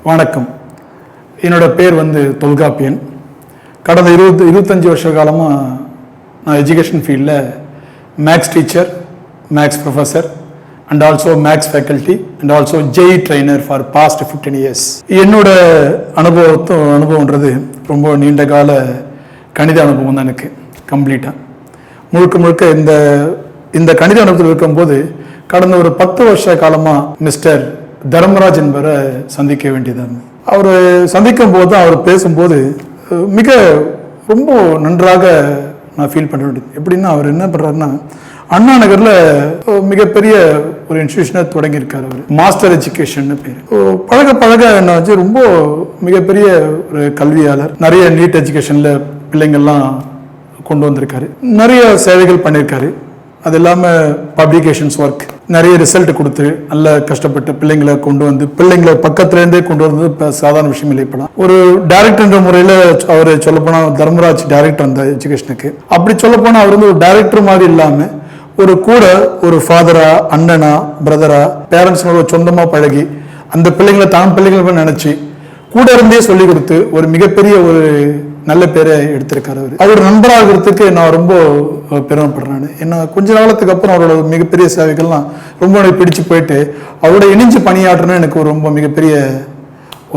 வணக்கம். என்னோட பேர் தொல்காப்பியன். கடந்த 25 வருஷ காலமாக நான் எஜுகேஷன் ஃபீல்டில் maths teacher, maths professor and also maths faculty and also JEE trainer for past 15 years. என்னோட அனுபவம்ன்றது ரொம்ப நீண்ட கால கணித அனுபவம் தான். எனக்கு கம்ப்ளீட்டாக முழுக்க இந்த கணித அனுபவத்தில் இருக்கும்போது கடந்த ஒரு 10 வருஷ காலமாக மிஸ்டர் தர்மராஜ் என்பவரை சந்திக்க வேண்டியதாக இருந்தது. அவர் சந்திக்கும் போது அவர் பேசும்போது ரொம்ப நன்றாக நான் ஃபீல் பண்ண வேண்டியது. எப்படின்னா அவர் என்ன பண்ணுறாருன்னா, அண்ணா நகரில் மிகப்பெரிய ஒரு இன்ஸ்டியூஷனை தொடங்கியிருக்காரு. அவர் மாஸ்டர் எஜுகேஷன் பேர். பழக என்ன வச்சு ரொம்ப மிகப்பெரிய ஒரு கல்வியாளர். நிறைய நீட் எஜுகேஷனில் பிள்ளைங்கள்லாம் கொண்டு வந்திருக்காரு. நிறைய சேவைகள் பண்ணியிருக்காரு. அது இல்லாமல் பப்ளிகேஷன்ஸ் ஒர்க், நிறைய ரிசல்ட் கொடுத்து நல்ல கஷ்டப்பட்டு பிள்ளைங்களை கொண்டு வந்து பிள்ளைங்களை பக்கத்துலேருந்தே கொண்டு வந்தது இப்போ சாதாரண விஷயம் இல்லை. இப்போலாம் ஒரு டைரக்டர்ன்ற முறையில் அவர் சொல்லப்போனால் தர்மராஜ் டைரக்டர் அந்த எஜுகேஷனுக்கு. அப்படி சொல்லப்போனால் அவர் ஒரு டைரக்டர் மாதிரி இல்லாமல் ஒரு ஃபாதரா, அண்ணனா, பிரதரா, பேரண்ட்ஸோட சொந்தமாக பழகி அந்த பிள்ளைங்களை தான் பிள்ளைங்களை நினச்சி கூட இருந்தே சொல்லிக் கொடுத்து ஒரு மிகப்பெரிய ஒரு நல்ல பேரை எடுத்திருக்காரு. அவர் நண்பராகிறதுக்கு நான் ரொம்ப பெருமைப்படுறேன். ஏன்னா கொஞ்ச காலத்துக்கு அப்புறம் அவரோட மிகப்பெரிய சேவைகள்லாம் ரொம்ப பிடிச்சு போயிட்டு அவரோட இணைஞ்சு பணியாற்றணும்னு எனக்கு ரொம்ப மிகப்பெரிய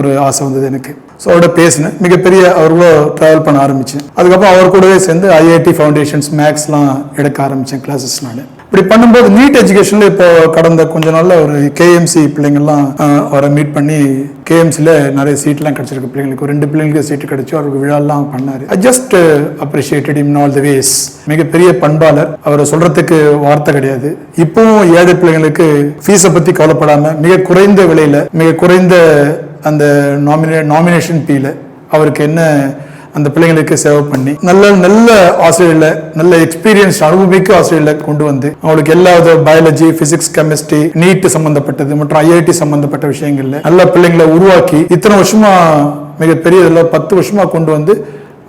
ஒரு ஆசை வந்தது எனக்கு. ஸோ அவரோட பேசினேன். மிகப்பெரிய அவர்களோ ட்ராவல் பண்ண ஆரம்பித்தேன். அதுக்கப்புறம் அவர் கூடவே சேர்ந்து ஐஐடி ஃபவுண்டேஷன்ஸ் மேக்ஸ்லாம் எடுக்க ஆரம்பித்தேன் கிளாஸஸ். நான் இப்படி பண்ணும்போது நீட் எஜுகேஷனில் இப்போ கடந்த கொஞ்ச நாளில் ஒரு கேஎம்சி பிள்ளைங்கள்லாம் அவரை மீட் பண்ணி கேஎம்சியில் நிறைய சீட்லாம் கிடச்சிருக்கு பிள்ளைங்களுக்கு. ஒரு 2 பிள்ளைங்களுக்கு சீட்டு கிடச்சி அவருக்கு விழாலாம் பண்ணார். I just appreciated in all the ways. மிகப்பெரிய பண்பாளர். அவரை சொல்கிறதுக்கு வார்த்தை கிடையாது. இப்போவும் ஏழை பிள்ளைங்களுக்கு ஃபீஸை பற்றி கவலைப்படாமல் மிக குறைந்த விலையில் மிக குறைந்த அந்த நாமினேஷன் ஃபீல அவருக்கு என்ன அந்த பிள்ளைங்களுக்கு சேவை பண்ணி நல்ல ஆசிரியர்களை, நல்ல எக்ஸ்பீரியன்ஸ் அனுபவிக்க ஆசிரியர்களை கொண்டு வந்து அவங்களுக்கு எல்லா பயாலஜி, பிசிக்ஸ், கெமிஸ்ட்ரி, நீட் சம்பந்தப்பட்டது மற்றும் ஐஐடி சம்பந்தப்பட்ட விஷயங்கள்ல நல்ல பிள்ளைங்களை உருவாக்கி இத்தனை வருஷமா மிகப்பெரிய 10 வருஷமா கொண்டு வந்து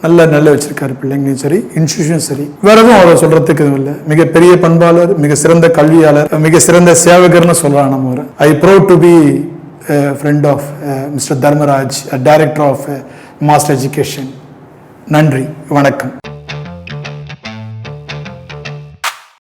நல்ல வச்சிருக்காரு. பிள்ளைங்களும் சரி, இன்ஸ்டிடியூஷனும் சரி. வேற எதுவும் அவரை சொல்றதுக்கு எதுவும் இல்லை. மிகப்பெரிய பண்பாளர், மிக சிறந்த கல்வியாளர், மிக சிறந்த சேவகர்னு சொல்லலாம் நம்ம. I proud to be friend of Mr. Dharmaraj, Director of Master Education. நன்றி, வணக்கம்.